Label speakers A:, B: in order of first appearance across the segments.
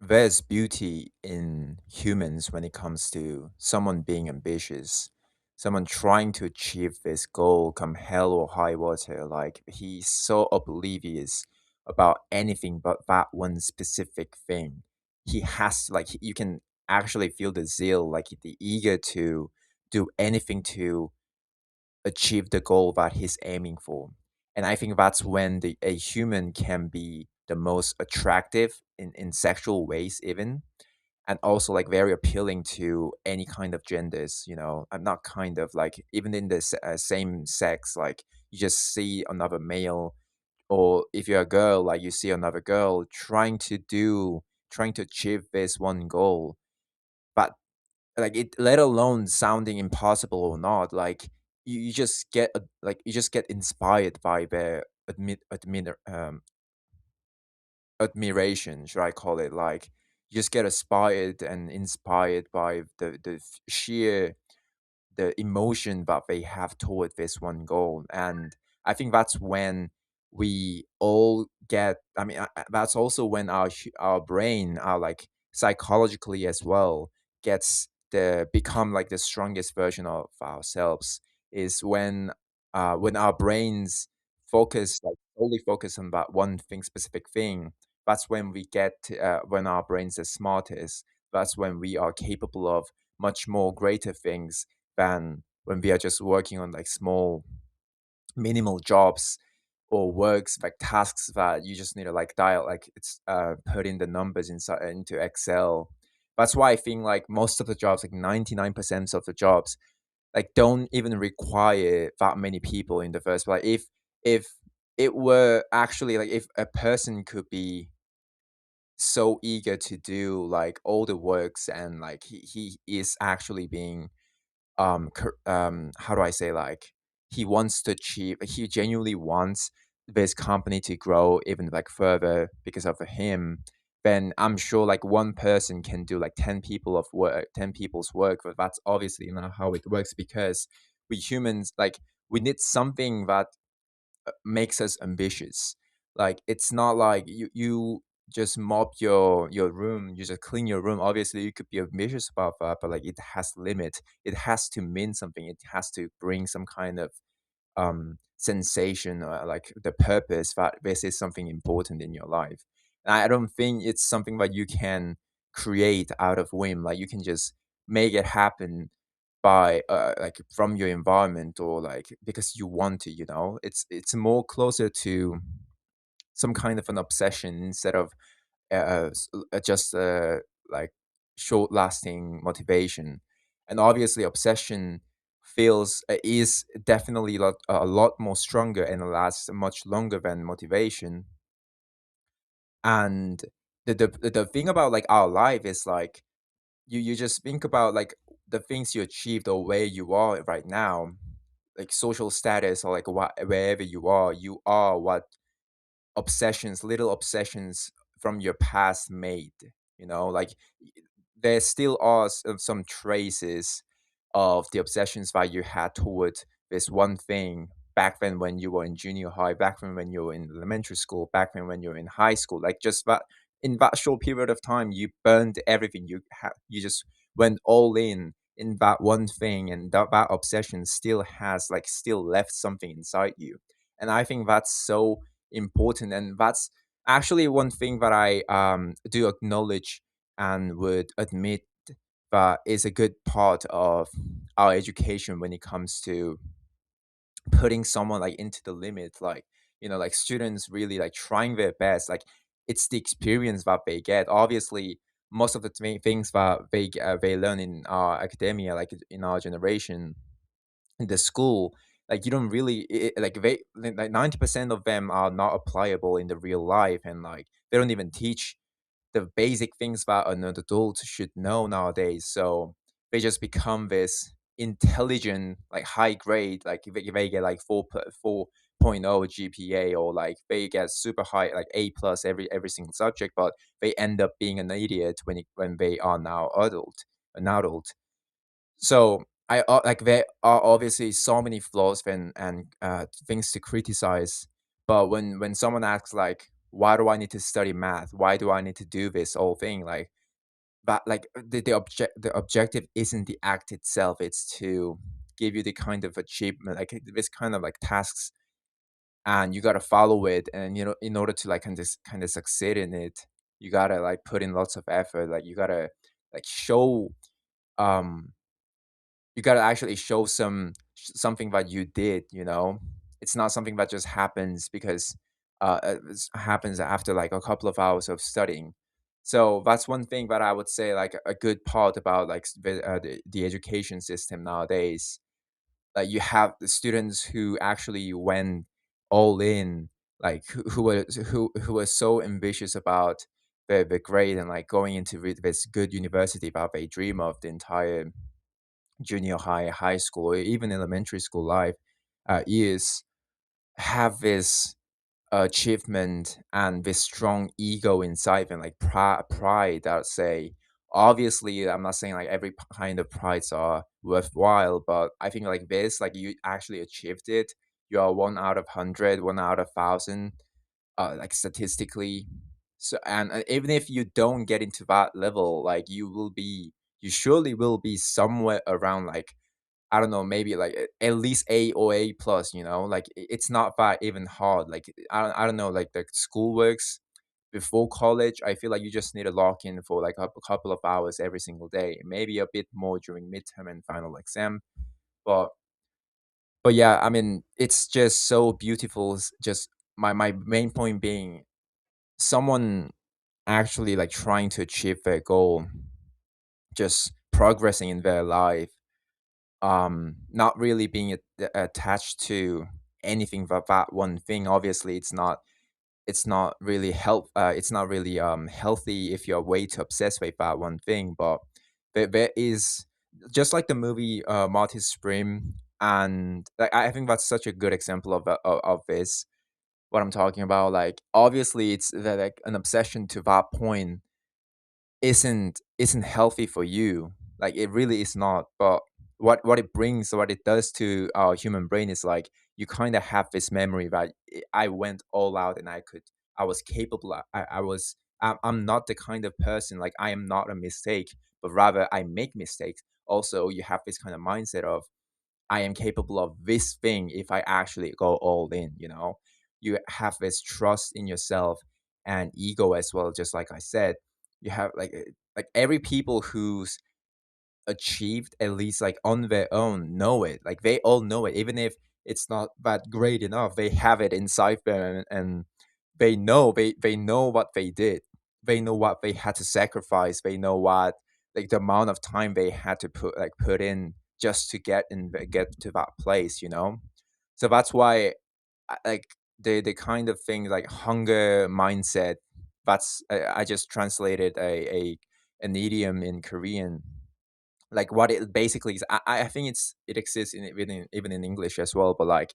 A: There's beauty in humans when it comes to someone being ambitious, someone trying to achieve this goal come hell or high water. Like he's so oblivious about anything but that one specific thing. He has like you can actually feel the zeal, like the eager to do anything to achieve the goal that he's aiming for. And I think that's when a human can be the most attractive in sexual ways, even, and also like very appealing to any kind of genders. I'm not kind of like even in the same sex, like you just see another male, or if you're a girl, like you see another girl trying to achieve this one goal, but like it, let alone sounding impossible or not, like you just get you just get inspired by their admiration, should I call it? Like you just get inspired and inspired by the sheer the emotion that they have toward this one goal. And I think that's when we all get, I mean, that's also when our brain, our like psychologically as well, gets the become like the strongest version of ourselves, is when our brains focus, like only focus on that one thing, specific thing. That's when we get when our brains are smartest. That's when we are capable of much more greater things than when we are just working on like small minimal jobs or works, like tasks that you just need to like dial, like it's put in the numbers inside into Excel. That's why I think like most of the jobs, like 99% of the jobs, like don't even require that many people in the first place. If it were actually like if a person could be so eager to do like all the works, and like he is actually being how do I say, like he wants to achieve, he genuinely wants this company to grow even like further because of him, then I'm sure like one person can do like 10 people of work, 10 people's work. But that's obviously not how it works, because we humans, like we need something that makes us ambitious. Like it's not like you just mop your room, you just clean your room. Obviously, you could be ambitious about that, but like it has limit. It has to mean something. It has to bring some kind of sensation, like the purpose that this is something important in your life. And I don't think it's something that you can create out of whim. Like you can just make it happen by like from your environment, or like because you want to. It's more closer to some kind of an obsession instead of just like short lasting motivation. And obviously obsession feels is definitely a lot more stronger and lasts much longer than motivation. And the thing about like our life is like you just think about like the things you achieved or where you are right now, like social status, or like wherever you are what obsessions, little obsessions from your past made. Like there still are some traces of the obsessions that you had toward this one thing back then when you were in junior high, back then when you were in elementary school, back then when you were in high school. Like just that in that short period of time, you burned everything. You just went all in that one thing, and that obsession still has like still left something inside you. And I think that's so important, and that's actually one thing that I do acknowledge and would admit that is a good part of our education when it comes to putting someone like into the limit. Like like students really like trying their best. Like it's the experience that they get. Obviously most of the things that they learn in our academia, like in our generation, in the school, like you don't really like they like 90% of them are not applicable in the real life, and like they don't even teach the basic things that an adult should know nowadays. So they just become this intelligent, like high grade, like they get like 4.0 GPA, or like they get super high, like A plus every single subject, but they end up being an idiot when they are now an adult. So I like there are obviously so many flaws and things to criticize, but when someone asks like why do I need to study math? Why do I need to do this whole thing? Like, but like the objective isn't the act itself, it's to give you the kind of achievement, like this kind of like tasks, and you gotta follow it. And in order to like kind of succeed in it, you gotta like put in lots of effort. Like you gotta like show um you gotta actually show something that you did, you know? It's not something that just happens because happens after like a couple of hours of studying. So that's one thing that I would say like a good part about like the education system nowadays. Like you have the students who actually went all in, like who were so ambitious about the grade and like going into this good university that they dream of the entire junior high, high school, or even elementary school life, is have this achievement and this strong ego inside them, like pride. I'd say. Obviously, I'm not saying like every kind of prides are worthwhile, but I think like this, like you actually achieved it. You are 1 out of 100, 1 out of 1,000, like statistically. So, and even if you don't get into that level, like you surely will be somewhere around like I don't know, maybe like at least A or A plus, like it's not that even hard. Like I don't know, like the school works before college. I feel like you just need to lock in for like a couple of hours every single day, maybe a bit more during midterm and final exam. But but yeah, I mean, it's just so beautiful. Just my main point being, someone actually like trying to achieve their goal, just progressing in their life, not really being attached to anything but that one thing. Obviously it's not really it's not really healthy if you're way too obsessed with that one thing. But there is, just like the movie Marty's Spring, and like I think that's such a good example of this, what I'm talking about. Like obviously it's like an obsession to that point isn't healthy for you. Like it really is not. But what it brings, what it does to our human brain is like you kind of have this memory that I went all out and I was capable. I'm not the kind of person, like I am not a mistake, but rather I make mistakes. Also, you have this kind of mindset of I am capable of this thing if I actually go all in, you know? You have this trust in yourself and ego as well, just like I said. You have like every people who's achieved at least like on their own know it. Like they all know it, even if it's not that great enough. They have it inside them, and they know what they did. They know what they had to sacrifice. They know what like the amount of time they had to put in just to get to that place. So that's why like the kind of thing like hunger mindset. That's I just translated a an idiom in Korean, like what it basically is. I think it exists in even in English as well. But like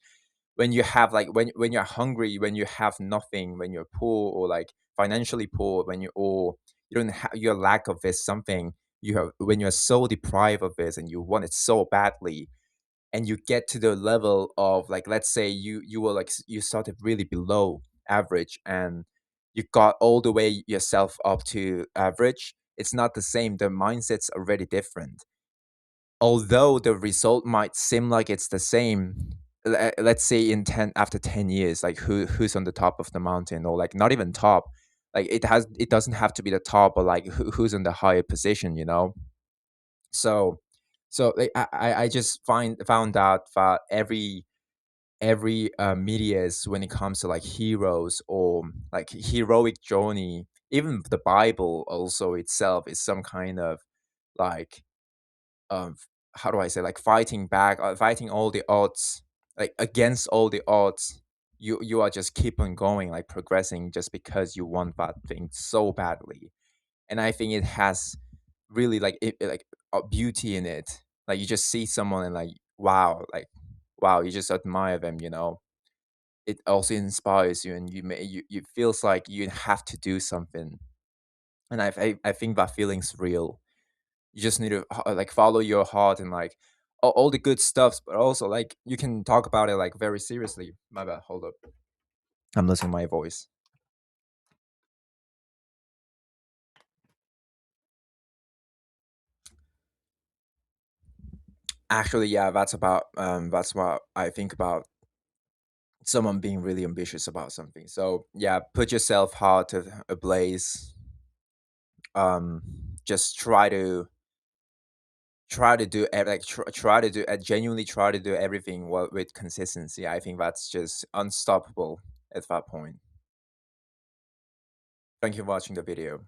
A: when you have like when you're hungry, when you have nothing, when you're poor or like financially poor, when you don't have your lack of this something, you have when you're so deprived of this and you want it so badly, and you get to the level of like, let's say you were like you started really below average, and you got all the way yourself up to average. It's not the same. The mindset's already different. Although the result might seem like it's the same, let's say in 10 after 10 years, like who's on the top of the mountain, or like not even top, like it doesn't have to be the top, but like who's in the higher position. So like I just found out that every medias, when it comes to like heroes or like heroic journey, even the Bible also itself is some kind of like how do I say, like fighting back, fighting all the odds, like against all the odds. You are just keep on going, like progressing, just because you want that thing so badly. And I think it has really like like a beauty in it. Like you just see someone and like wow, you just admire them. It also inspires you, and you feels like you have to do something. And I think that feeling's real. You just need to like follow your heart and like all the good stuffs, but also like you can talk about it like very seriously. My bad, hold up, I'm losing my voice. Actually, yeah, that's what I think about someone being really ambitious about something. So yeah, put yourself hard to ablaze. Um, just try to do try to do genuinely try to do everything with consistency. I think that's just unstoppable at that point. Thank you for watching the video.